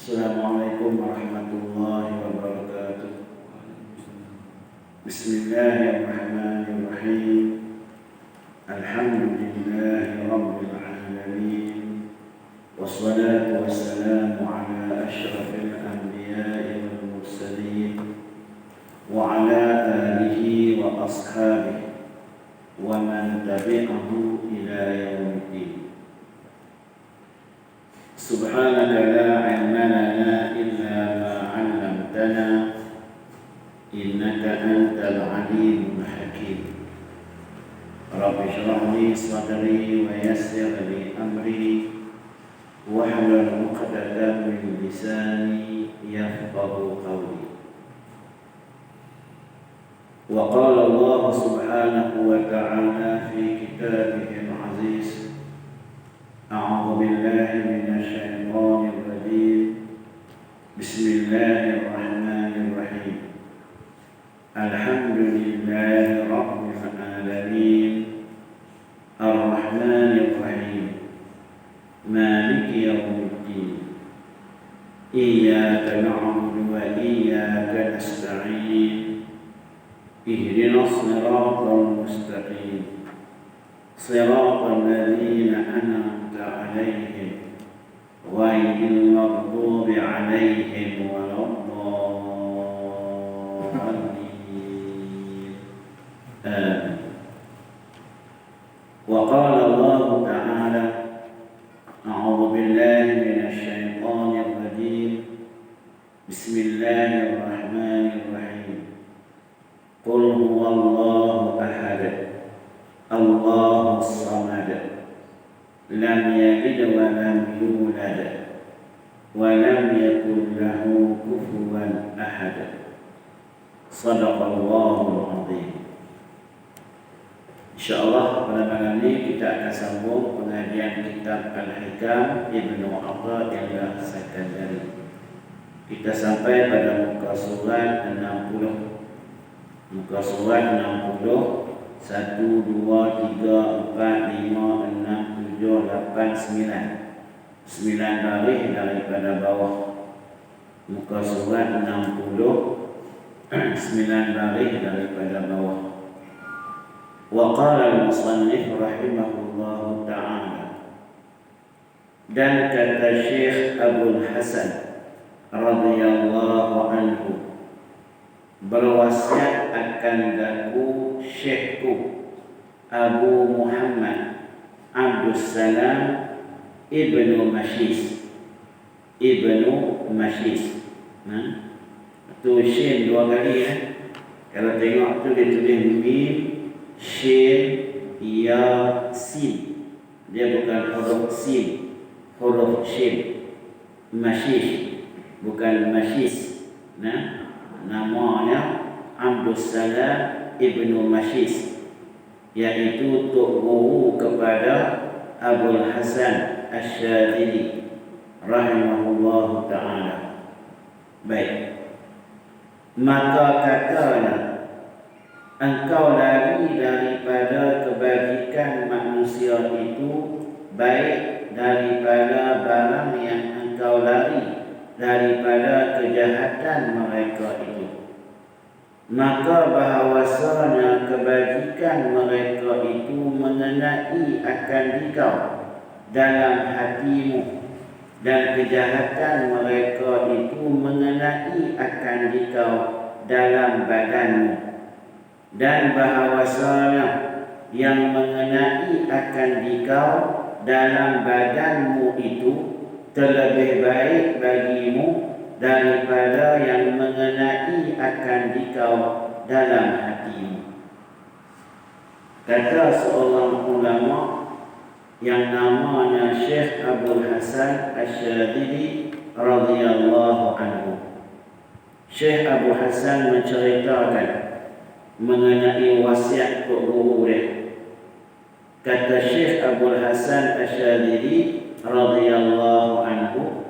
Assalamualaikum warahmatullahi wabarakatuh. Bismillahirrahmanirrahim. Alhamdulillahi rabbil alamin. Wassalatu wassalamu ala asyrafil anbiya'i wal mursalin wa ala alihi wa ashabihi wa man tabi'ahu ila yaumiddin. Subhanaka la ilma lana illa ma 'allamtana innaka antal alimul hakim. Rabbi shrah li sadri wa yassir li amri wahlul 'uqdatam min lisani yafqahu qawli. Wa qala Allah subhanahu wa ta'ala fi kitabihil 'aziz. A'udzu billahi minasyaitonir rajim. Bismillahirrahmanirrahim. Alhamdulillahi rabbil alamin. Ar-Rahmanir Rahim. Maliki yaumiddin. Iyyaka na'budu wa iyyaka nasta'in. Ihdinas siratal mustaqim. Siratal ladzina an'amta 'alaihim ghairil maghdubi 'alaihim waladdallin. Amin. Wa qala Allah ta'ala a'udzu billahi minasy syaithanir rajim. Bismillahirrahmanirrahim. Qul huwallahu ahad. Allahus samad. Lam yalid wa lam yulad wa lam yakul lahu kufuwan ahad. Shadaqallahul azim. Insyaallah pada malam ini kita akan sambung pengajian kitab Al-Hikam Ibnu Athaillah Sakandari. Kita sampai pada muka surat 60. Muka surat 60. 1, 2, 3, 4, 5, 6, 7, 8, 9. 9 baris daripada bawah. Muka surat 60. 9 baris daripada bawah. Wa qala al-musannif rahimahullahu ta'ala. Dan kata Syekh Abul Hasan radhiyallahu anhu, berwasiat akan daku Syekhku Abu Muhammad Abdus Salam Ibnu Mashis. Ibnu Mashis. Tu shin dua kali ya. Kalau tengok tu dia tulis mim, shin, ya, sin. Dia bukan huruf sin, huruf shin. Mashis, bukan Mashis. Namanya Abdus Salam Ibnu Mashis, yaitu tok guru kepada Abul Hasan Asy-Syadzili rahimahullahu ta'ala. Baik. Maka katanya, engkau lari daripada kebajikan manusia itu baik daripada barang yang engkau lari daripada kejahatan mereka itu. Maka bahawasanya kebajikan mereka itu mengenai akan dikau dalam hatimu, dan kejahatan mereka itu mengenai akan dikau dalam badanmu, dan bahawasanya yang mengenai akan dikau dalam badanmu itu terlebih baik bagimu daripada yang mengenai akan dikau dalam hatimu. Kata seorang ulama yang namanya Syekh Abul Hasan Asy-Syadzili radhiyallahu anhu. Syekh Abu Hasan menceritakan mengenai wasiat guru dia. Kata Syekh Abul Hasan Asy-Syadzili radhiyallahu anhu,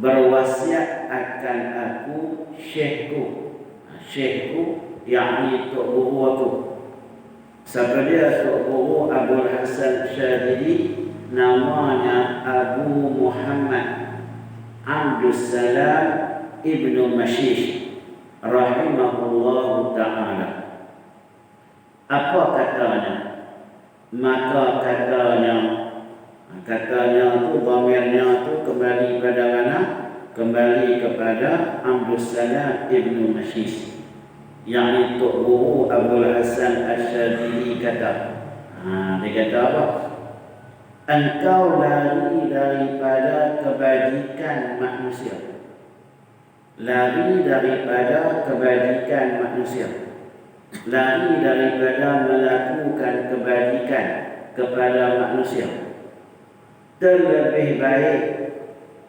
berwasiat akan aku syekhku. Syekhku yakni tok guru aku. Siapa dia tok guru Abul Hasan Syadzili? Namanya Abu Muhammad Abdus Salam Ibnu Mashish rahimahullahu ta'ala. Apa katanya? Maka katanya tu, dhamirnya tu kembali pada mana? Kembali kepada Abdus Salam Ibnu Mashish, yang itu guru Abdul Hasan Asyadili kata. Dia kata apa? Engkau lari daripada kebajikan manusia. Lari daripada kebajikan manusia. Lari daripada melakukan kebajikan kepada manusia. Terlebih baik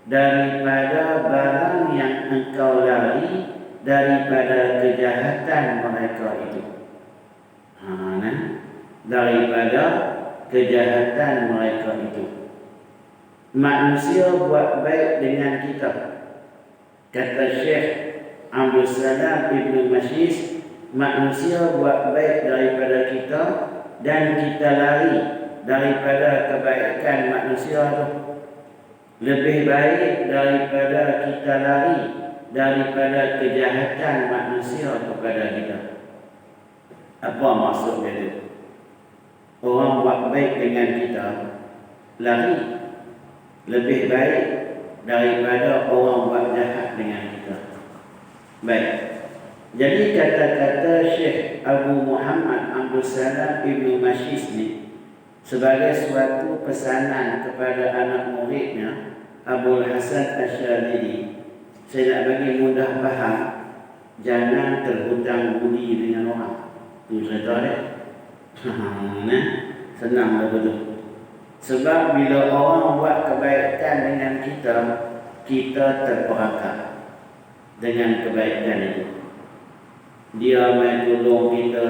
daripada barang yang engkau lari daripada kejahatan mereka itu. Daripada kejahatan mereka itu. Manusia buat baik dengan kita. Kata Syekh Abdul Salam Ibnu Mashish, manusia buat baik daripada kita dan kita lari daripada kebaikan manusia itu. Lebih baik daripada kita lari daripada kejahatan manusia kepada kita. Apa maksudnya itu? Orang buat baik dengan kita, lari lebih baik daripada orang buat jahat dengan kita. Baik. Jadi kata-kata Syekh Abu Muhammad Abdul Salam Ibnu Mashish ni sebagai suatu pesanan kepada anak muridnya Abdul Hasan Asyadili. Saya nak bagi mudah faham, jangan terhutang budi dengan orang. Itu cerita dia. Senang betul. Sebab bila orang buat kebaikan dengan kita, kita terperangkap dengan kebaikan itu. Dia main tolong kita,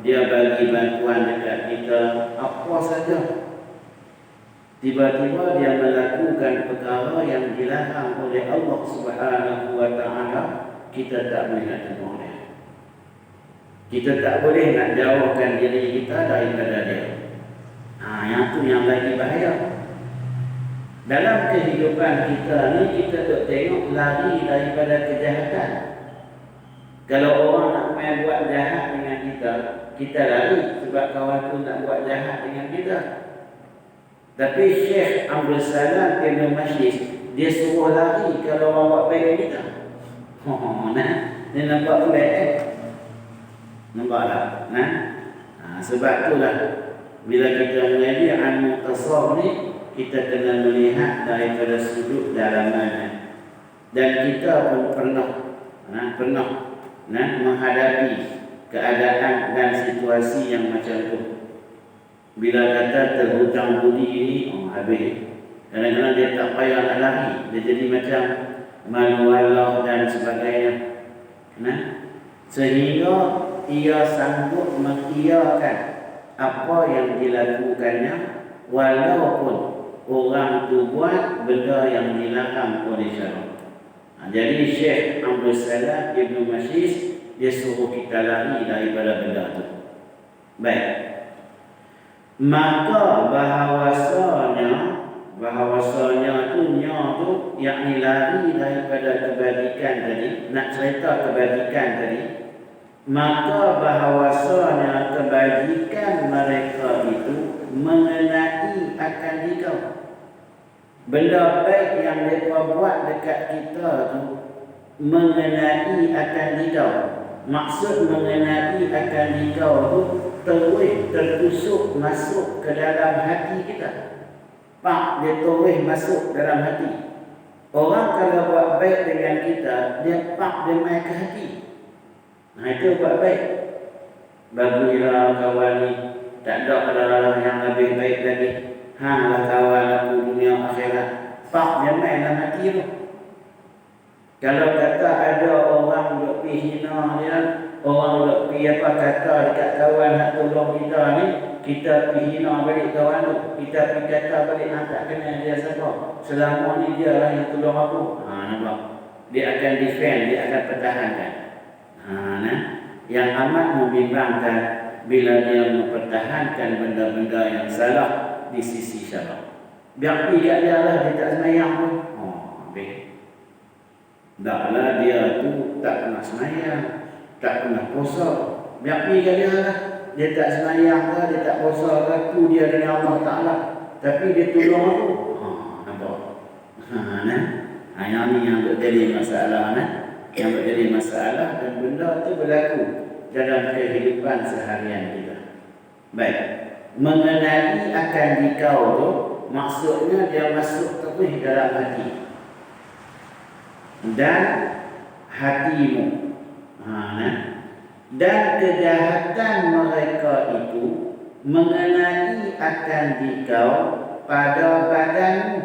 dia bagi bantuan dekat kita, apa saja. Tiba-tiba dia melakukan perkara yang dilarang oleh Allah Subhanahu wa ta'ala, kita tak boleh nak tengok dia. Kita tak boleh nak jauhkan diri kita daripada dia. Yang tu yang lagi bahaya. Dalam kehidupan kita ni, kita tak tengok lari daripada kejahatan. Kalau orang nak main buat jahat dengan kita, kita lari sebab kawan tu nak buat jahat dengan kita. Tapi Syekh Abdul Salam Ibnu Mashish, dia suruh lari kalau orang buat baik dengan kita. Dia nampak pelik Nampak tak? Sebab itulah bila kita mengaji Al-Muqtasar ni, kita kena melihat daripada sudut dalaman. Dan kita pun pernah menghadapi keadaan dan situasi yang macam tu. Bila kata terhutang budi ni, habis. Kadang-kadang dia tak payah nak lari, dia jadi macam malu Allah dan sebagainya. Sehingga ia sanggup mengiyakan apa yang dilakukannya, walaupun orang tu buat benda yang dilarang oleh syarak. Jadi Syekh Abdul Salam Ibnu Mashish, dia suruh kita lari daripada benda tu. Baik. Maka bahawasanya tu yakni lari daripada kebajikan tadi, nak cerita kebajikan tadi. Maka bahawasanya kebajikan mereka itu mengenai akan dikau. Benda baik yang mereka buat dekat kita tu mengenai akan dikau. Maksud mengenai akan dikau tu tertusuk masuk ke dalam hati kita. Dia terus masuk dalam hati. Orang kalau buat baik dengan kita, dia main ke hati. Itu buat baik. Bagilah kawan ni, tak ada yang lebih baik lagi. Hanglah kawan aku dunia akhirat. Dia main dalam hati tu. Kalau kata ada orang duk pergi hina dia, orang duk pergi kata dekat kawan nak tolong kita ni, kita pergi hina balik kawan tu. Kita pergi kata balik, tak kenal dia siapa. Selama ni dia lah yang tolong aku. Nampak? Dia akan defend, dia akan pertahankan. Yang amat membimbangkan bila dia mempertahankan benda-benda yang salah di sisi syarak. Biar dia lah, dia tak semayang pun. Taklah dia tu tak pernah semayang, tak pernah puasa. Biar pergi ke dia lah. Dia tak semayang ke, dia tak puasa ke, tu dia dengan Allah Ta'ala. Tapi dia tolong aku. Nampak? Nah. Yang ni yang jadi masalah. Yang menjadi masalah dan benda tu berlaku dalam kehidupan seharian kita. Baik. Mengenali akan dikau tu, maksudnya dia masuk terus dalam hati. Dan hatimu. Dan kejahatan mereka itu mengenai akan dikau pada badanmu.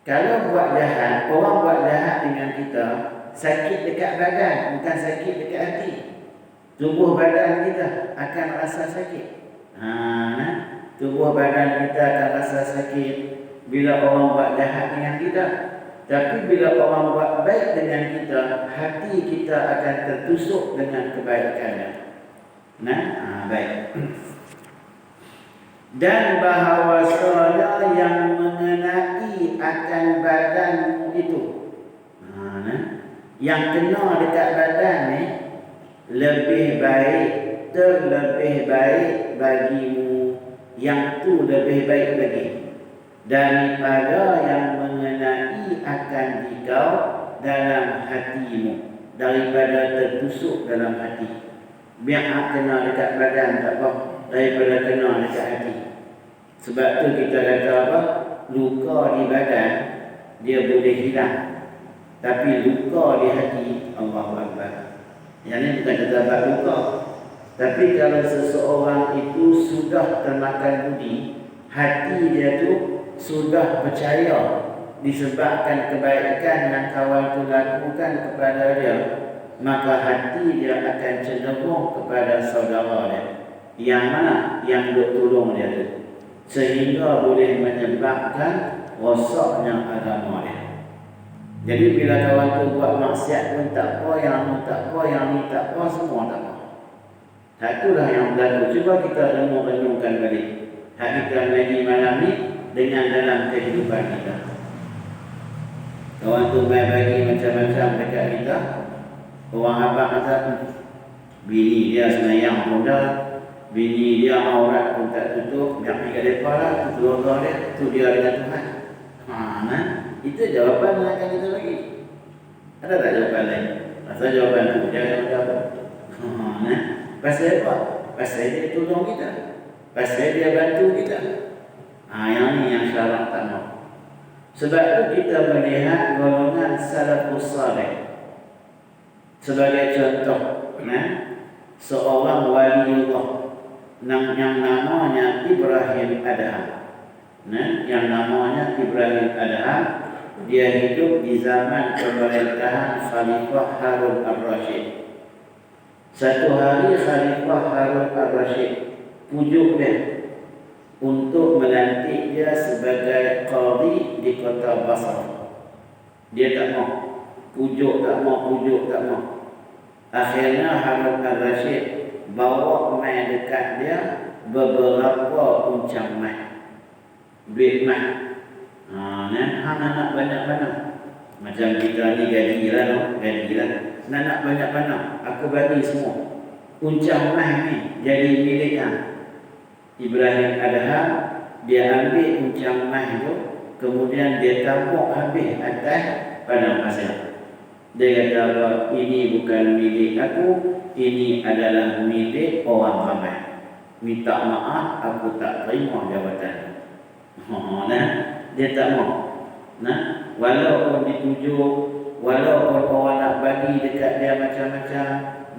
Kalau buat jahat, orang buat jahat dengan kita, sakit dekat badan, bukan sakit dekat hati. Tubuh badan kita akan rasa sakit. Tubuh badan kita akan rasa sakit bila orang buat jahat dengan kita. Tapi bila orang buat baik dengan kita, hati kita akan tertusuk dengan kebaikannya. Baik. Dan bahawasanya yang mengenai akan badanmu itu, yang kena dekat badan ni, lebih baik, terlebih baik bagimu. Yang tu lebih baik lagi daripada yang mengenai akan dikau dalam hatimu, daripada tertusuk dalam hati. Biar kena dekat badan tak apa, daripada kena dekat hati. Sebab tu kita kata apa? Luka di badan dia boleh hilang, tapi luka di hati, Allahu Akbar. Yang ni bukan terdapat luka. Tapi kalau seseorang itu sudah termakan budi, hati dia tu sudah percaya disebabkan kebaikan yang kawan itu lakukan kepada dia, maka hati dia akan cenderung kepada saudara dia. Yang mana? Yang duk tolong dia tu. Sehingga boleh menyebabkan rosaknya agama dia. Jadi bila kawan tu buat maksiat pun tak apa, yang ni tak apa, yang ni tak apa, semua tak apa. Itulah yang berlaku. Cuba kita renung-renungkan balik hak kita lagi malam ni dengan dalam kehidupan kita. Kawan tu main bagi macam-macam dekat kita. Orang abang kata, bini dia semayang pun dah, bini dia aurat pun tak tutup, nak pergi ke depan lah, keluarga dia, tu dia dengan Tuhan. Itu jawapan yang akan kita bagi. Ada tak jawapan lain? Asal jawapan tu dia yang jawab. Pasal apa? Pasal dia tolong kita, pasal dia bantu kita. Yang ni yang syarat tak mau. Sebab tu kita melihat golongan salafus salih. Sebagai contoh, seorang waliullah yang namanya Ibrahim Adham. Yang namanya Ibrahim Adham, dia hidup di zaman pemerintahan Khalifah Harun Ar-Rasyid. Satu hari Khalifah Harun Ar-Rasyid pujuk dia untuk melantik dia sebagai qadhi di kota Basrah. Dia tak mau. Pujuk tak mau. Akhirnya Harun Ar-Rasyid bawa mai dekat dia beberapa uncang mai, duit mai. Nak banyak-banyak. Macam kita ni gaji lah. Nak banyak-banyak. Aku bagi semua. Uncang mai ni jadi milik Ibrahim Adham. Dia ambil uncang mai tu, kemudian dia tampuk habis atas padang pasir. Dia kata, ini bukan milik aku, ini adalah milik orang ramai. Minta maaf, aku tak terima jawatan. Dia tak mau. Walaupun ditujuk, walaupun orang nak bagi dekat dia macam-macam,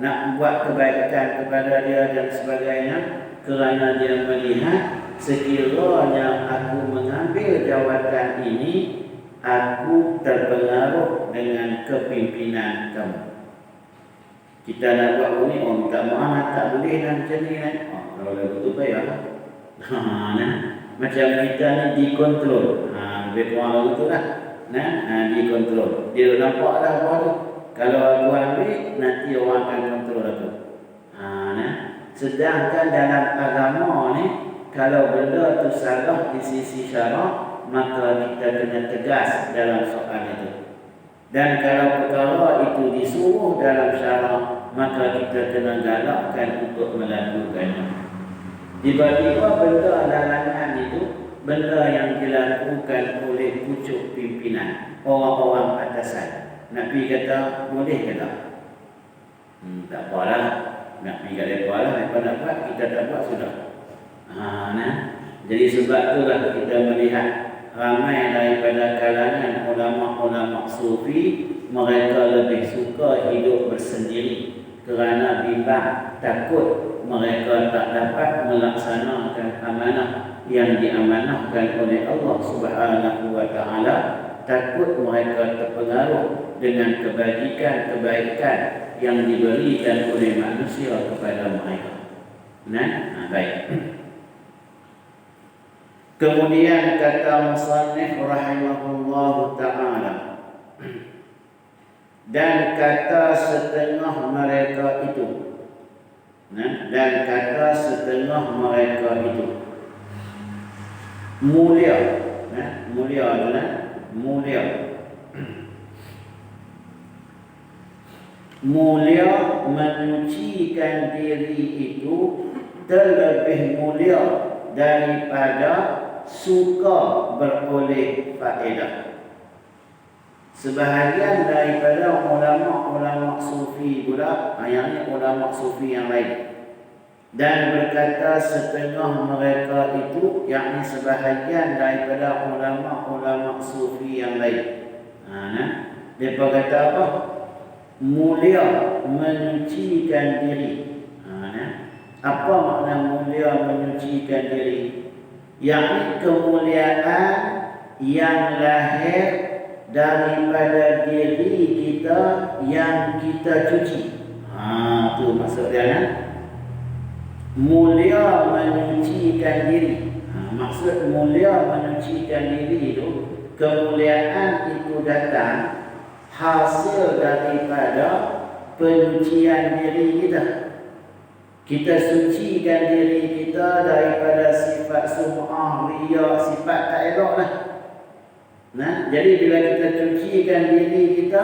nak buat kebaikan kepada dia dan sebagainya, kerana dia melihat sekiranya aku mengambil jawatan ini, aku terpengaruh dengan kepimpinan kamu. Kita nak buat ini, minta maaf, tak boleh macam ni. Kalau dah betul payah. Macam kita ni dikontrol. Lebih kurang begitu lah. Dikontrol. Dia nampak dah apa tu. Kalau aku ambil, nanti orang akan kontrol aku. Sedangkan dalam agama ni, kalau benda tu salah di sisi syarak, maka kita kena tegas dalam soal itu. Dan kalau perkara itu disuruh dalam syarak, maka kita kena galakkan untuk melakukannya. Tiba-tiba benda larangan itu benda yang dilakukan oleh pucuk pimpinan, orang-orang atasan. Nak pergi kata, boleh kata? Tak apalah. Nak pergi kata apalah, apa nak buat, kita tak buat sudah. Jadi sebab itulah kita melihat ramai daripada kalangan ulama-ulama sufi, mereka lebih suka hidup bersendiri kerana bimbang, takut mereka tak dapat melaksanakan amanah yang diamanahkan oleh Allah Subhanahu wa taala, takut mereka terpengaruh dengan kebaikan yang diberikan oleh manusia kepada mereka. Baik. Kemudian kata musannif rahimahullahu ta'ala, dan kata setengah mereka itu, dan kata setengah mereka itu mulia, mulia adalah mulia, mulia menyucikan diri itu terlebih mulia daripada suka beroleh faedah. Sebahagian daripada ulama-ulama sufi pula, yang ini ulama sufi yang lain, dan berkata setengah mereka itu, yakni sebahagian daripada ulama-ulama sufi yang lain. Mereka kata apa? Mulia menyucikan diri. Apa makna mulia menyucikan diri? Yakni kemuliaan yang lahir daripada diri kita yang kita cuci. Itu maksudnya mulia menyucikan diri. Maksud mulia menyucikan diri itu, kemuliaan itu datang hasil daripada penyucian diri kita. Kita sucikan diri kita daripada sifat sum'ah, riya, sifat tak elok lah. Jadi bila kita cucikan diri kita,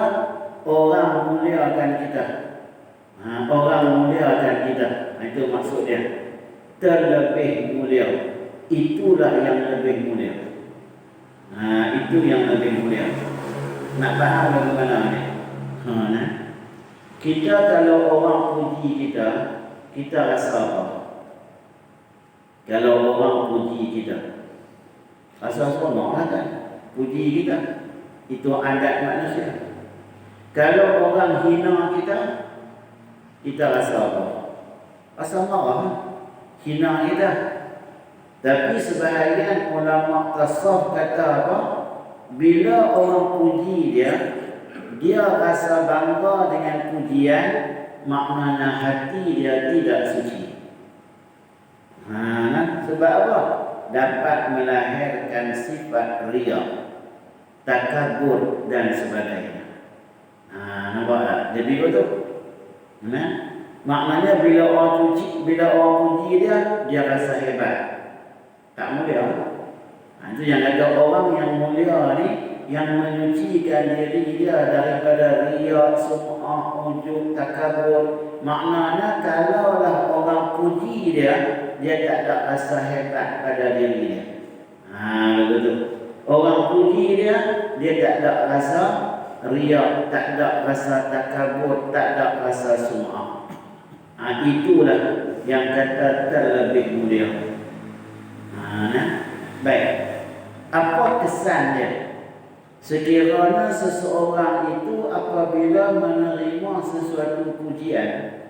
orang muliakan kita. Orang muliakan kita. Itu maksudnya. Terlebih mulia. Itulah yang lebih mulia. Itu yang lebih mulia. Nak faham bagaimana ni? Kita kalau orang puji kita, kita rasa apa? Kalau orang puji kita, rasa seronok lah kan? Puji kita, itu adat manusia. Kalau orang hina kita, kita rasa apa? Rasa marah, hina kita. Tapi sebahagian ulama tasawuf kata apa? Bila orang puji dia rasa bangga dengan pujian, maknanya hati dia tidak suci. Sebab apa? Dapat melahirkan sifat riya, takabur dan sebagainya. Nampak tak? Jadi betul. Maknanya bila orang puji dia rasa hebat. Tak mulia. Itu yang ada orang yang mulia ni, yang menyucikan diri dia daripada riya, sum'ah, ujub, takabur. Maknanya kalaulah orang puji dia tak ada rasa hebat pada diri dia. Betul. Orang puji dia tak ada rasa riya, tak ada rasa takabur, tak ada rasa sum'ah. Itulah yang kata terlebih mulia. Baik. Apa kesan dia? Sekiranya seseorang itu apabila menerima sesuatu pujian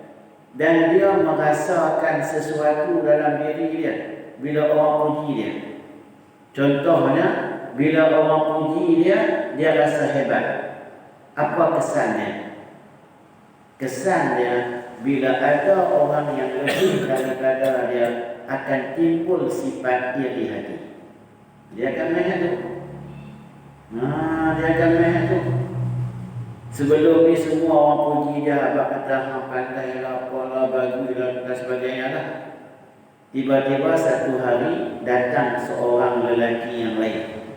dan dia merasakan sesuatu dalam diri dia bila orang puji dia. Contohnya, bila orang puji dia rasa hebat. Apa kesannya? Kesan dia, bila ada orang yang lebih daripada dia, akan timbul sifat iri hati. Dia akan melihat tu. Dia akan melihat tu. Sebelum ni semua orang puji dia, abang kata pandai lah, apalah, bagus lah dan sebagainya lah. Tiba-tiba satu hari datang seorang lelaki yang lain.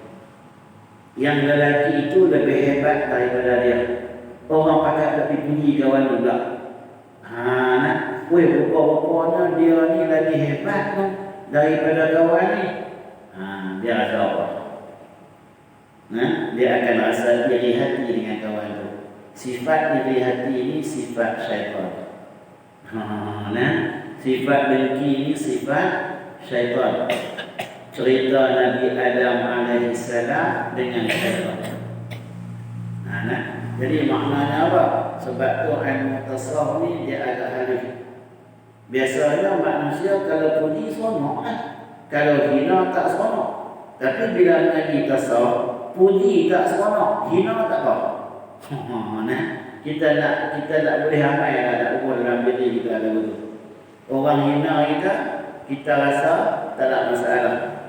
Yang lelaki itu lebih hebat daripada dia. Orang pakai tak dipuji kawan juga. Weh, rupa-rupanya dia ni lagi hebat tu daripada kawan ni. Dia rasa apa? Dia akan rasa iri hati dengan kawan tu. Sifat iri hati ini sifat syaitan. Sifat dengki ini sifat syaitan. Cerita Nabi Adam alaihissalam dengan syaitan. Jadi maknanya apa? Sebab tu ilmu tasawuf ni dia agak halus. Biasanya manusia kalau puji seronok kan? Kalau hina tak seronok. Tapi bila mengaji tasawuf, puji tak seronok, hina tak apa. Kita tak boleh amai lah, tak umur dalam diri kita ada betul. Orang hina kita rasa tak ada masalah.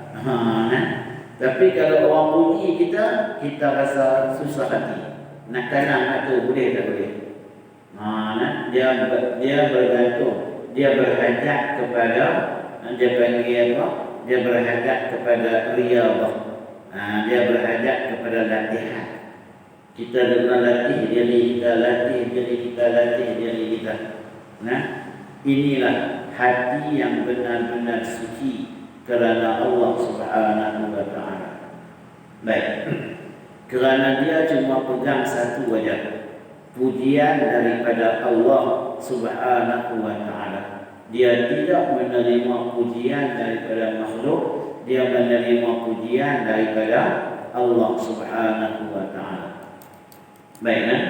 Tapi kalau orang puji kita rasa susah hati. Nak tenang hati boleh tak boleh. Dia bergantung, dia berhajat kepada, dia panggil apa? Dia berhajat kepada riyadhah. Dia berhajat kepada latihan. Kita kena latih diri kita, latih diri kita, latih diri kita. Inilah hati yang benar-benar suci kerana Allah Subhanahu wa ta'ala. Baik. Kerana dia cuma pegang satu wajah, pujian daripada Allah Subhanahu wa ta'ala. Dia tidak menerima pujian daripada makhluk, dia menerima pujian daripada Allah Subhanahu wa ta'ala. Baiklah.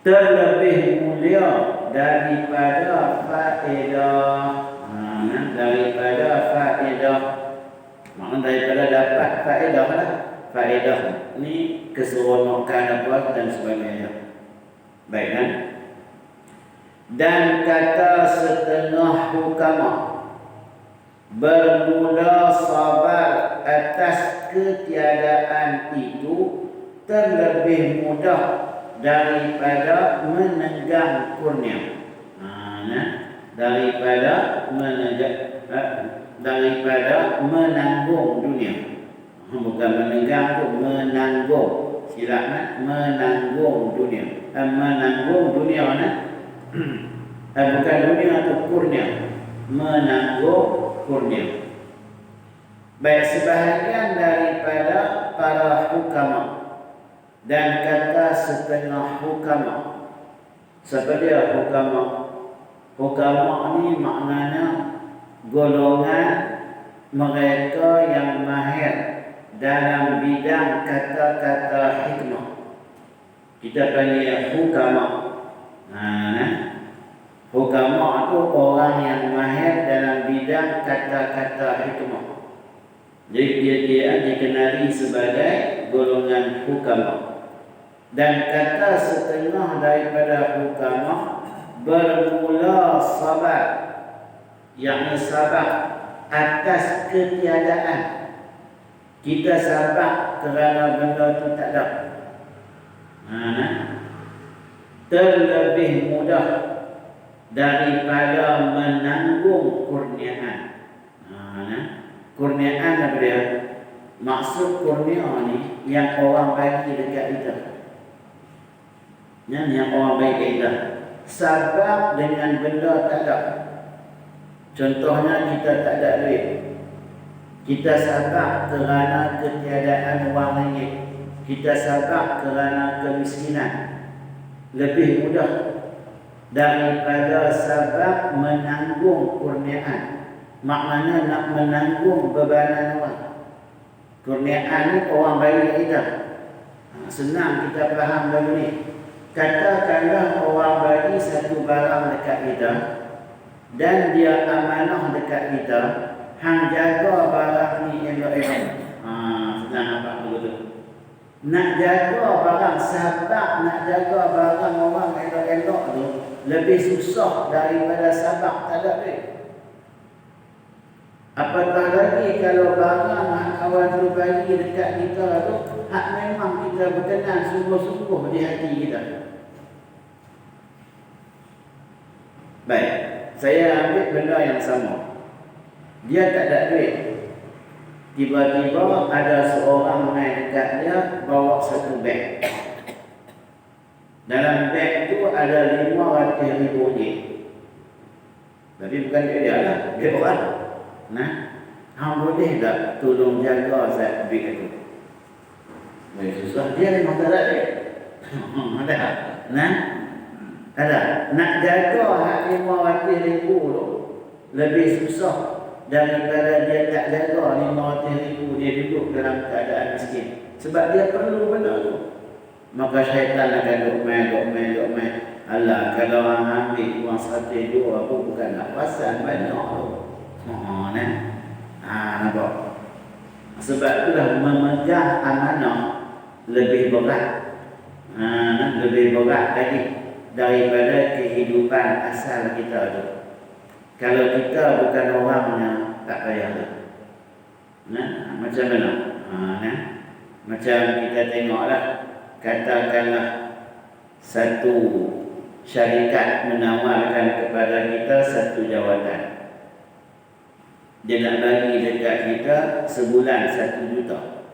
Terlebih mulia daripada faedah, daripada faedah, maknanya daripada dapat faedah lah. Faedah ni keseronokan apa dan sebagainya. Baik kan? Dan kata setengah hukama bermula sabar atas ketiadaan itu terlebih mudah daripada menenggang kurnia. Daripada menanggung dunia. Bukan menenggang tu, menanggung. Silap menanggung dunia. Menanggung dunia bukan dunia tu, kurnia. Menanggung kurnia. Baik, sebahagian daripada para hukama dan kata setengah hukama. Siapa dia hukama? Hukama ni maknanya golongan mereka yang mahir dalam bidang kata-kata hikmah. Kita panggil hukama. Hukama itu orang yang mahir dalam bidang kata-kata hikmah. Jadi dia dikenali sebagai golongan hukama. Dan kata setengah daripada hukama bermula sabar, yakni sabar atas ketiadaan. Kita sabar kerana benda itu tak ada. Terlebih mudah daripada menanggung kurniaan. Kurniaan apa dia? Maksud kurnia ni yang orang bagi dekat kita. Yang orang bagi kita. Sabar dengan benda tak ada. Contohnya kita tak ada duit. Kita sabar kerana ketiadaan wang ringgit. Kita sabar kerana kemiskinan. Lebih mudah daripada sabar menanggung kurniaan. Maknanya nak menanggung bebanan orang. Kurniaan ni orang bagi kita. Senang kita faham lagu ni. Katakanlah orang bagi satu barang dekat kita dan dia amanah dekat kita. Hang jaga barang ni elok-elok. Senang nampak betul. Nak jaga barang, sabar nak jaga barang orang elok-elok tu lebih susah daripada sabar tak ada duit. Apatah lagi kalau barang hak kawan tu bagi dekat kita tu, hak memang kita berkenan sungguh-sungguh di hati kita. Baik, saya ambil benda yang sama. Dia tak ada duit. Tiba-tiba ada seorang main dekat dia bawa satu beg. Dalam beg tu ada 500,000 ringgit. Tapi bukan dia lah, dia orang. Nah, hang boleh tak tolong jaga zat beg itu? Susah dia memang tak ada dia. Ada. Nah, ada. Nak jaga hak 500,000 tu lebih susah daripada dia tak jaga 500,000 dia duduk dalam keadaan miskin. Sebab dia perlu benda tu. Maka syaitan akan duk main. Alah, kalau orang ambil uang 100 dua aku bukan nak pasal banyak tu. Nampak? Sebab itulah memegang amanah lebih berat. Lebih berat lagi daripada kehidupan asal kita tu. Kalau kita bukan orangnya, tak payahlah. Macam mana? Macam kita tengoklah, katakanlah satu syarikat menawarkan kepada kita satu jawatan. Dia nak bagi dekat kita sebulan 1 juta.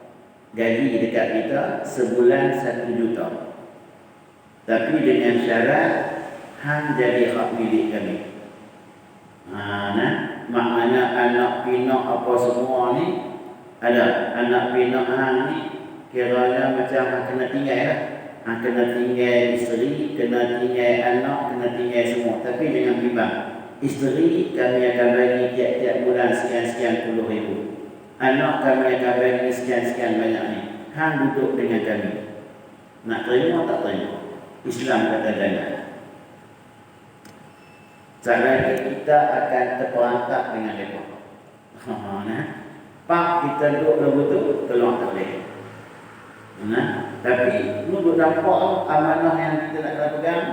Gaji dekat kita sebulan 1 juta. Tapi dengan syarat hang jadi hak milik kami. Maknanya anak pinak apa semua ni ada. Anak pinak hang ni kiranya macam hang kena tinggal lah. Hang kena tinggal isteri, kena tinggal anak, kena tinggal semua. Tapi dengan bimbang. Isteri kami akan bagi tiap-tiap bulan sekian-sekian puluh ribu. Anak kami akan bagi sekian-sekian banyak ni. Hang duduk dengan kami. Nak terima tak terima? Islam kata jangan. Selagi kita akan terperangkap dengan mereka. Pak kita duduk lagu tu, keluar tak boleh. Tapi duduk nampak amanah yang kita nak pegang.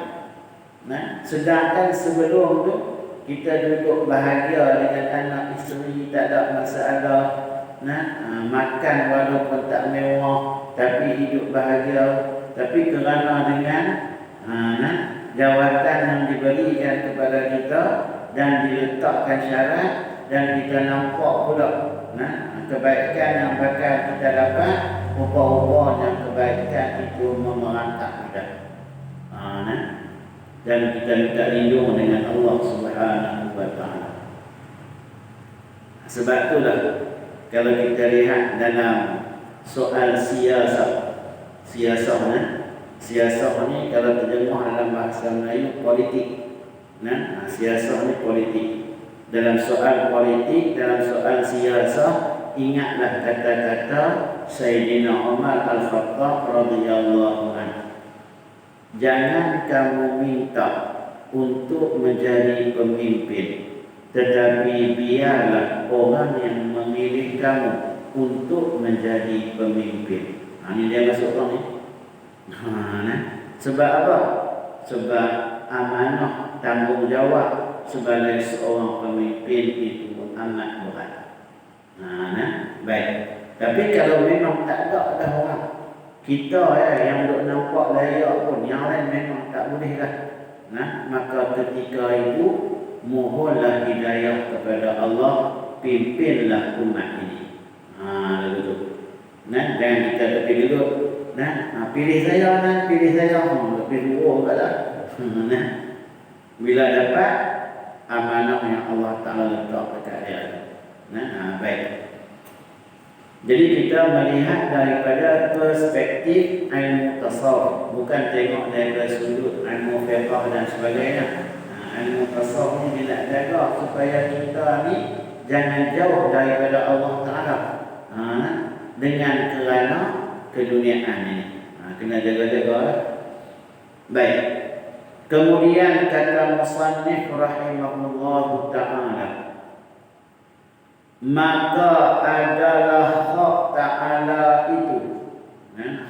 Sedangkan sebelum tu kita duduk bahagia dengan anak isteri, tak ada masalah. Makan walaupun tak mewah, tapi hidup bahagia. Tapi kerana dengan jawatan yang diberikan kepada kita dan diletakkan syarat dan kita nampak pula kebaikan yang bakal kita dapat, rupa-rupanya kebaikan itu memerangkap kita. Dan kita minta lindung dengan Allah Subhanahu wa taala. Sebab itulah kalau kita lihat dalam soal siasat ni kalau terjemah dalam bahasa Melayu politik. Siasat ni politik. Dalam soal politik, dalam soal siasat, ingatlah kata-kata Sayyidina Umar Al-Khattab radhiyallahu anhu. Jangan kamu minta untuk menjadi pemimpin, tetapi biarlah orang yang memilih kamu untuk menjadi pemimpin. Ini dia masuk orang ni. Sebab apa? Sebab amanah tanggungjawab sebagai seorang pemimpin itu amat berat. Baik. Tapi kalau memang tak ada orang, kita yang duk nampak layak pun, yang lain memang tak boleh lah. Maka ketika itu mohonlah hidayah kepada Allah, pimpinlah umat ini. Lalu tu. Dan kita terpilih dulu. Pilih saya, lebih dua lah. Bila dapat amanah yang Allah Ta'ala letak dekat dia. Baik. Jadi kita melihat daripada perspektif ilmu tasawuf, bukan tengok daripada sudut ilmu fiqh dan sebagainya. Ilmu tasawuf ni bila jaga supaya kita ni jangan jauh daripada Allah Ta'ala dengan kerana keduniaan ini. Kena jaga-jaga. Baik. Kemudian kata musannif rahimahullahu ta'ala, maka adalah hak Ta'ala itu,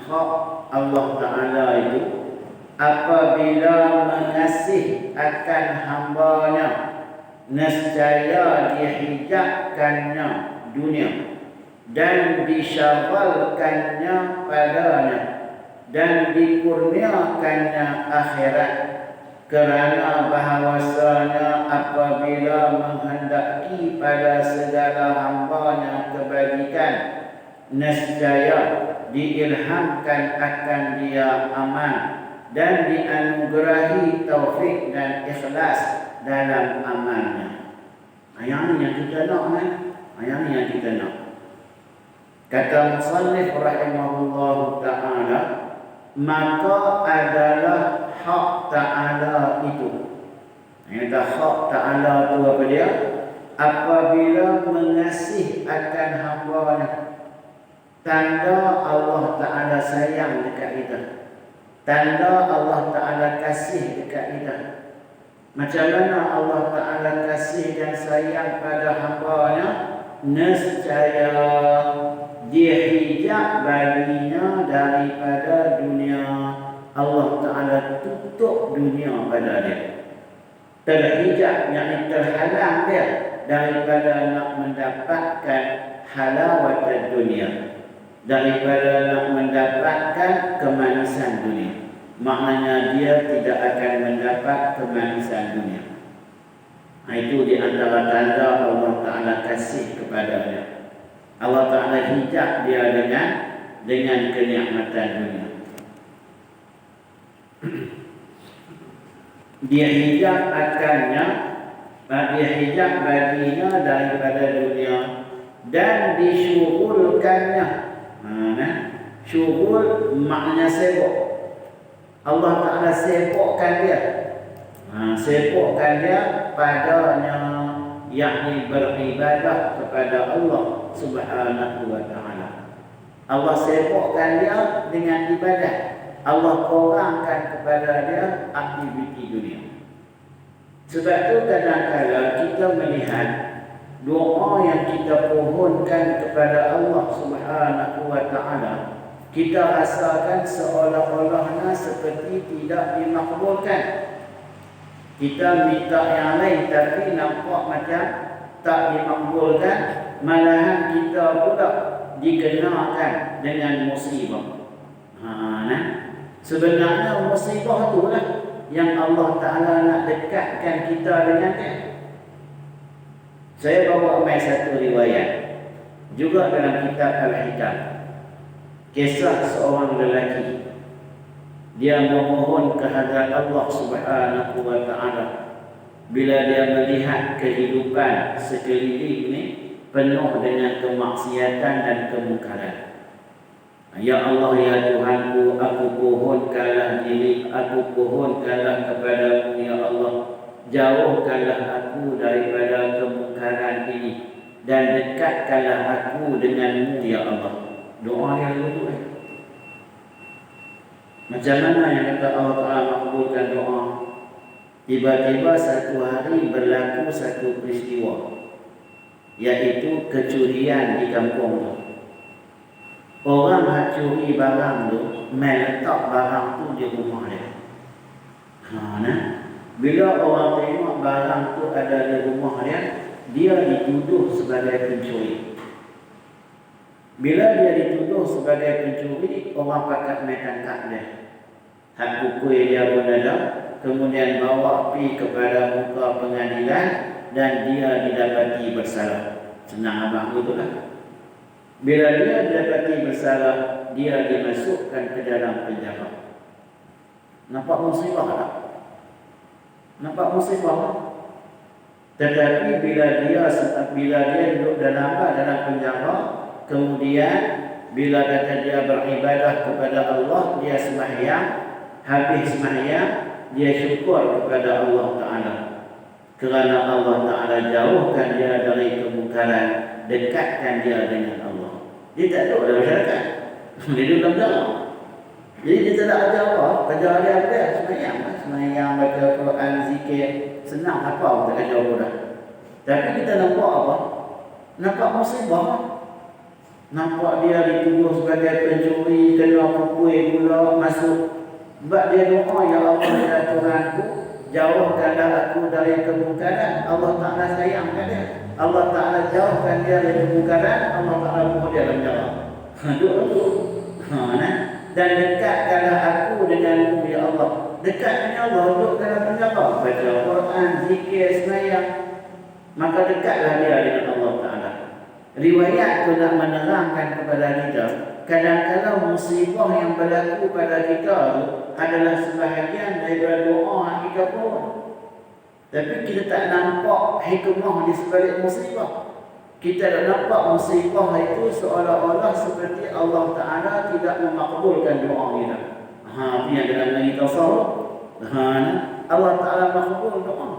hak Allah Ta'ala itu, apabila mengasih akan hambanya, nescaya dihijabkannya dunia dan disyaghalkannya padanya dan dikurniakannya akhirat, kerana bahawasanya apabila menghendaki pada segala hambanya kebajikan, nescaya diilhamkan akan dia aman dan dianugerahi taufik dan ikhlas dalam amalnya. Yang ni yang kita nak kan? Yang ni yang kita nak. Kata musannif rahimahullah ta'ala, maka adalah hak ta'ala itu. Yang kata hak ta'ala itu apa dia? Apabila mengasih akan hamba-Nya. Tanda Allah Ta'ala sayang dekat kita. Tanda Allah Ta'ala kasih dekat kita. Macam mana Allah Ta'ala kasih dan sayang pada hamba-Nya? Nescaya dihijab baginya daripada dunia. Allah Ta'ala tutup dunia pada dia. Terhijab, yang terhalang dia daripada nak mendapatkan halawat dunia, daripada nak mendapatkan kemanisan dunia. Maknanya dia tidak akan mendapat kemanisan dunia. Itu di antara tanda Allah Ta'ala kasih kepadanya. Allah Ta'ala hijab dia dengan kenikmatan dunia. Dia hijab akannya, dia hijab baginya daripada dunia dan disyughulkannya. Syughul maknanya sibuk. Allah Ta'ala sibukkan dia. Sibukkan dia padanya, yakni beribadah kepada Allah Subhanahu wa Ta'ala. Allah sibukkan dia dengan ibadah. Allah kurangkan kepada dia aktiviti dunia. Sebab itu kadang-kadang kita melihat doa yang kita pohonkan kepada Allah Subhanahu wa Ta'ala, kita rasakan seolah-olahnya seperti tidak dimakbulkan. Kita minta yang lain tapi nampak macam tak dimakbulkan, malahan kita pula dikenakan dengan musibah. Sebenarnya musibah itulah yang Allah Ta'ala nak dekatkan kita dengan dia. Saya bawa mai satu riwayat juga dalam kitab Al-Hikam. Kisah seorang lelaki, dia memohon kehadrat Allah Subhanahu wa Ta'ala bila dia melihat kehidupan sekeliling ini penuh dengan kemaksiatan dan kemungkaran. Ya Allah, ya Tuhanku, aku pohonkanlah diri, aku pohonkanlah kepadamu, ya Allah, jauhkanlah aku daripada kemungkaran ini dan dekatkanlah aku denganmu, ya Allah. Doa yang lutut. Macam mana yang kata Allah Ta'ala makbulkan doa? Tiba-tiba satu hari berlaku satu peristiwa, iaitu kecurian di kampung tu. Orang nak curi barang tu, meletak barang tu di rumah dia. Bila orang tengok barang tu ada di rumah dia, dia dituduh sebagai pencuri. Bila dia dituduh sebagai pencuri, orang pakat main tangkap dia. Hak pukul dia pun ada, kemudian bawa pergi kepada muka pengadilan dan dia didapati bersalah. Senang abang itulah. Bila dia didapati bersalah, dia dimasukkan ke dalam penjara. Nampak musibah tak? Nampak musibah tak? Tetapi bila dia duduk dalam penjara, kemudian bila kata dia beribadah kepada Allah, dia sembahyang, habis sembahyang, dia syukur kepada Allah Ta'ala kerana Allah Ta'ala jauhkan dia dari kemungkaran, dekatkan dia dengan Allah. Dia tak duduk dalam masyarakat, dia duduk dalam penjara. Jadi dia tak ada kerja apa, kerja dia apa dia? Sembahyang, baca Quran, zikir, senang apa pun tak kerja apa dah. Tapi kita nampak apa? Nampak musibah. Nampak dia dituduh sebagai pencuri, kena pukul pula, masuk. Sebab dia doa, ya Allah, ya Tuhanku, jauhkanlah aku dari kemungkaran. Allah Ta'ala sayangkan dia. Allah Ta'ala jauhkan dia dari kemungkaran. Allah Ta'ala buat dia dalam jalan. Duduk. Dan dekatkanlah aku denganmu, ya Allah. Dekat dengan Allah, duduk dalam penjara, baca Quran, zikir, sembahyang. Maka dekatlah dia dengan Allah Ta'ala. riwayat tu nak menerangkan kepada kita, kadang-kadang musibah yang berlaku pada kita tu adalah sebahagian daripada doa yang kita buat. Tapi kita tak nampak hikmah di sebalik musibah. Kita tak nampak musibah itu seolah-olah seperti Allah Ta'ala tidak memakbulkan doa kita. Ini yang dalam lagi tasawuf. Allah Ta'ala makbul doa.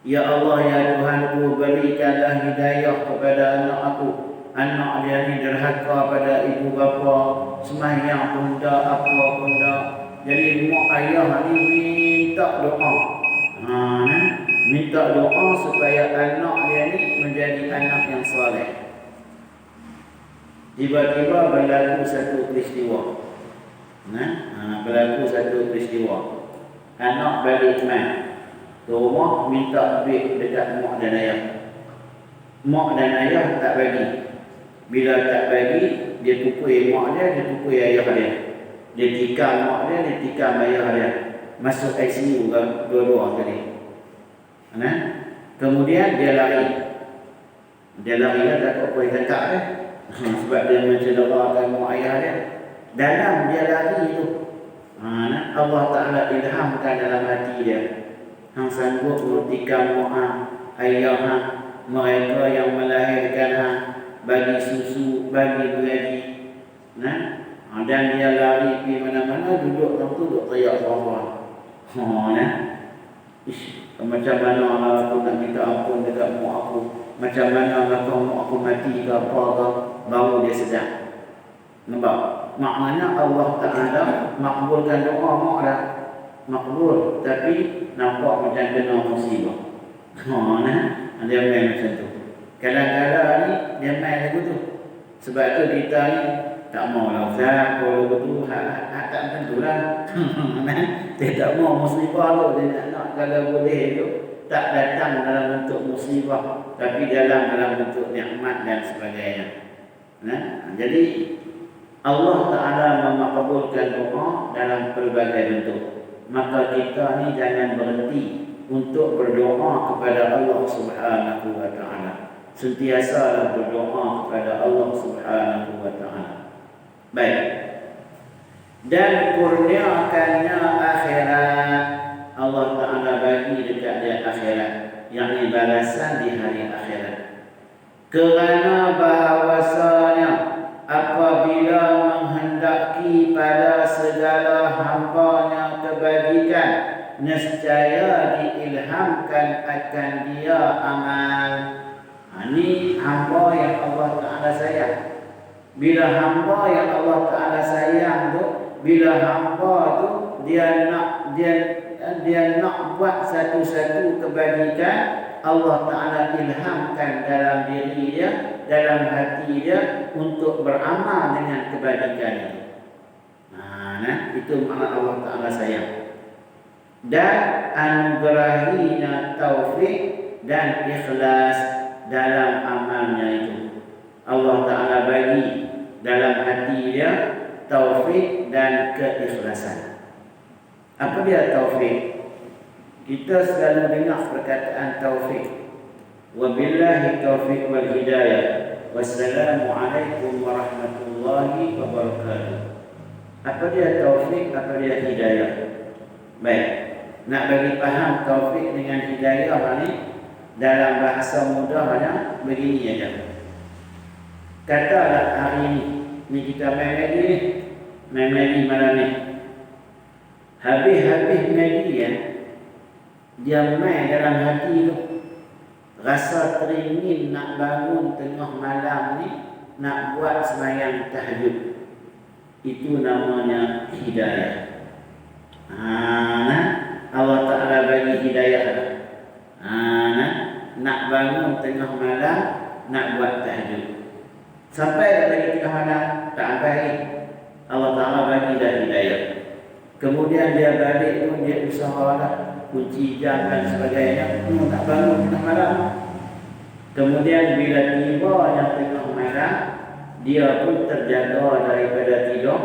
Ya Allah, ya Tuhanku, berikanlah hidayah kepada anak aku. Anak dia ni derhaka pada ibu bapa, sembahyang pun tak, apa pun tak. Jadi mak ayah ni minta doa. Minta doa supaya anak dia ni menjadi anak yang soleh. Tiba-tiba berlaku satu peristiwa. Berlaku satu peristiwa. Anak balik mai ke rumah minta duit dekat mak dan ayah. Mak dan ayah tak bagi. Bila tak bagi, dia pukul mak dia pukul ayah dia. Dia tikam mak dia tikam ayah dia. Masuk ICU dua-dua kali. Kemudian dia lari. Dia lari lah takut boleh tangkap dia. Sebab dia mencederakan mak ayah dia. Dalam dia lari itu, Allah Ta'ala ilhamkan dalam hati dia. Hang sanggup mentikam mak ayah mereka yang melahirkan bagi susu, bagi beraji. Dan dia lari pergi mana-mana, duduk duduk teriak orang-orang. Macam mana aku nak minta ampun dekat mak aku? Macam mana aku mak aku mati ke apa ke? Baru dia sedar. Nampak? Maknanya Allah Ta'ala makbulkan doa mak dah. Makbul. Tapi nampak macam kena musibah. Dia main macam tu. Kadang-kadang ni dia main lagu tu. Sebab tu kita ni tak maulah Ustaz. Kalau betul hak tak macam tu lah. Dia tak mau musibah tu. Dia nak kalau boleh tu tak datang dalam bentuk musibah, tapi dalam bentuk nikmat dan sebagainya. Jadi Allah Ta'ala memakbulkan doa dalam pelbagai bentuk. Maka kita ni jangan berhenti untuk berdoa kepada Allah Subhanahu wa Ta'ala. Sentiasalah berdoa kepada Allah Subhanahu wa Ta'ala. Baik. Dan kurniakannya akhirat. Allah Ta'ala bagi dekat dia akhirat, yakni balasan di hari akhirat. Kerana bahawasanya apabila menghendaki pada segala hambanya kebajikan, nescaya diilhamkan akan dia amal. Ini hamba yang Allah Ta'ala sayang. Bila hamba yang Allah Ta'ala sayang tu, bila hamba tu dia nak buat satu-satu kebajikan, Allah Ta'ala ilhamkan dalam diri dia, dalam hati dia untuk beramal dengan kebajikan itu. Itu makna Allah Ta'ala sayang. Dan anugerahinya taufik dan ikhlas dalam amalnya itu. Allah Ta'ala bagi dalam hati dia taufik dan keikhlasan. Apa dia taufik? Kita selalu dengar perkataan taufik. Wabillahi taufiq wal hidayah. Wassalamualaikum warahmatullahi wabarakatuh. Apa dia taufik? Apa dia hidayah? Baik. Nak bagi faham taufik dengan hidayah ni dalam bahasa mudahnya begini aja. Katalah hari ni kita main lagi malam ni. Habis Nabi dia main dalam hati tu, rasa teringin nak bangun tengah malam ni, nak buat sembahyang tahajud. Itu namanya hidayah. Allah Ta'ala bagi hidayah. Nak bangun tengah malam, nak buat tahajud. Sampai lagi tengah malam, tak sampai lagi. Allah Ta'ala bagi dah hidayah. Kemudian dia balik pun dia usahalah kunci jam dan sebagainya, nak bangun tengah malam. Kemudian bila tiba yang tengah malam, dia pun terjaga daripada tidur.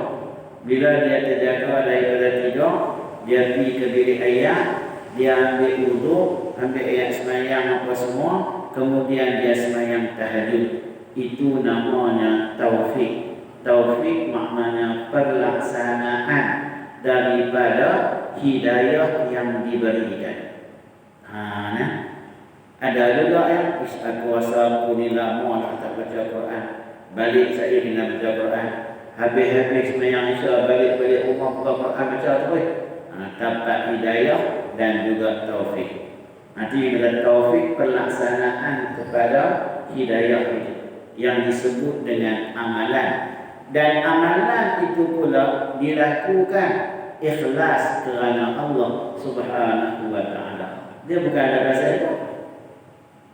Bila dia terjaga daripada tidur, dia pergi ke bilik ayah, dia ambil wudu, ambil ayat sembahyang apa semua. kemudian dia sembahyang tahajud. Itu namanya taufik. Taufik maknanya pelaksanaan daripada hidayah yang diberikan. Nah, ada juga yang kuasa aku ni lama tak baca Quran. Balik saya kena baca Quran. Habis-habis sembahyang Isya balik rumah buka Quran baca terus. Dapat hidayah dan juga taufik. Nanti bila taufik pelaksanaan kepada hidayah itu yang disebut dengan amalan. Dan amalan itu pula dilakukan ikhlas kerana Allah Subhanahu wa taala. Dia bukan ada bahasa itu.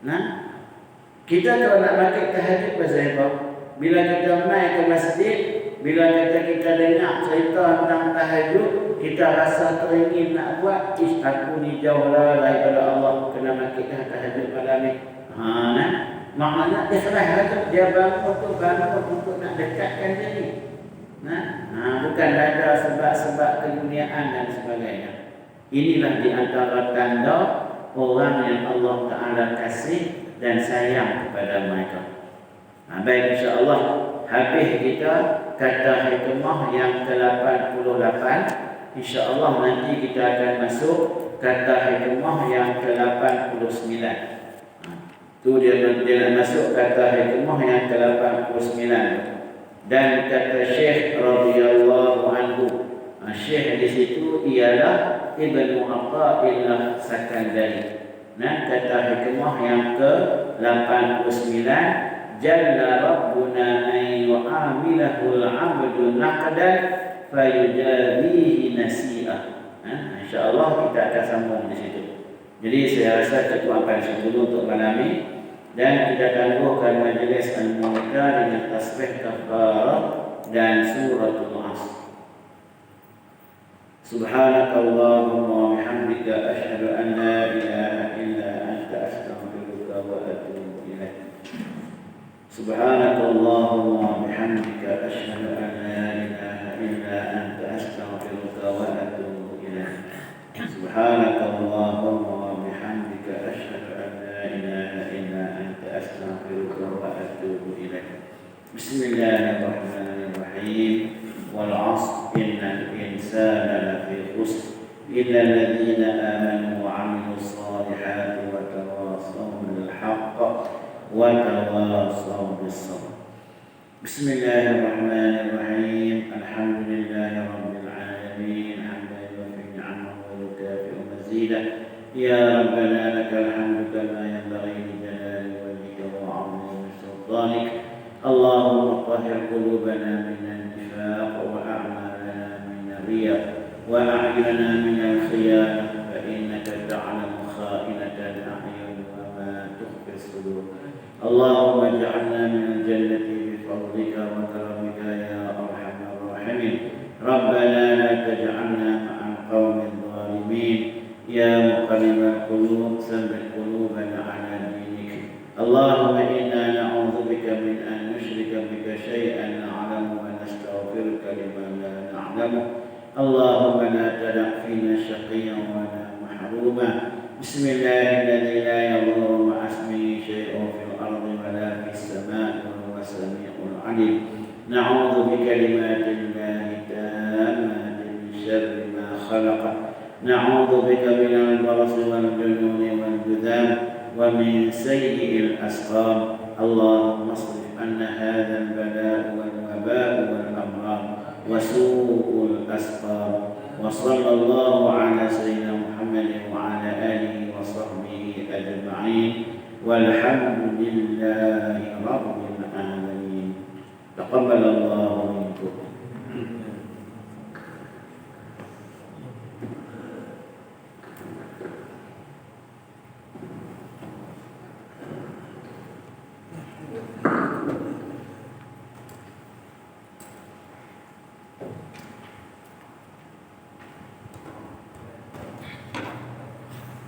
Nah, kita kalau nak bangkit tahajud bahasa apa? Bila kita mai ke masjid, bila kita dengar cerita tentang tahajud, kita rasa teringin nak buat. Aku ni jauhlah daripada Allah, kena bangkit tahajud malam ni. Nah, maknanya ikhlas dia bangun untuk nak dekatkan diri. Bukan ada sebab-sebab keduniaan dan sebagainya. Inilah di antara tanda orang yang Allah Ta'ala kasih dan sayang kepada mereka. Baik, insya-Allah habis kita kata hikmah yang ke-88. Insya-Allah nanti kita akan masuk kata hikmah yang ke-89. Tu dia nak masuk kata hikmah yang ke-89. Dan kata Syekh radhiyallahu anhu, Syekh di situ ialah Ibnu Athaillah Sakandari. Kata hikmah yang ke-89, Jalla Rabbuna an yu'amilahu al-'abdu naqdan fayujabihi nasi'ah. InsyaAllah kita akan sambung di situ. Jadi saya rasa cukup sampai situ untuk malam ini. Dan kita tangguhkan majlis al-mu'ta dengan tasbih kafarah dan suratul Asr. Subhanakallahumma wa bihamdika asyhadu an la ilaha illa anta astaghfiruka wa atubu ilaik. Subhanakallahumma wa bihamdika asyhadu an la ilaha illa anta astaghfiruka wa atubu ilaik. Subhanakallahumma wa bihamdika asyhadu an la ilaha illa anta astaghfiruka wa atubu ilaik. Bismillahirrahmanirrahim. Wal 'asr innal insana lafi khusr illa alladhina amanu wa 'amilus solihati wa tawassaw bil haqq wa tawassaw bis sabr. Bismillahirrahmanirrahim. Alhamdulillahi rabbil alamin. Hamdan yuwaffi ni'amahu wa yukafi'u mazidah. Ya Rabbana lakal hamdu kama yanbaghi li jalali wajhika wa 'azimi sultanik. Allahumma tahhir qulubana minan nifaq wa a'malana minar riya wa a'yunana minal khiyanah fa innaka ta'lamu kha'inatal a'yun wa ma tukhfi as-sudur. Allahumma ij'alna minal jannati bi fadlika wa karamika ya arhamar rahimin. Rabbana la taj'alna ma'al qawmi adh-dhalimin. Ya muqallibal qulub tsabbit qulubana 'ala dinik. Allahumma inna na'udzu bika min an nusyrika bika syai'an na'lamu wa nastaghfiruka lima la na'lamu. Allahumma la tada' fina syaqiyyan wa la mahruma. Bismillahirrahmanirrahim. La yadurru ma'a ismihi syai'un fil ardi wa la fis samaa'i wa huwa as-sami'ul 'aliim. Na'udzu bikalimatillahi tammati min syarri ma khalaqa. Na'udzu bika minal barasi wal jununi wal judham wa min sayyi'il asqam. Allahumma asrif 'anna hadzal balaa wal wabaa wal amrad wa su'ul asqam. Wa sallallahu 'ala sayyidina Muhammadin wa 'ala alihi wa sahbihi ajma'in. Walhamdulillahi rabbil alamin. Taqabbalallahu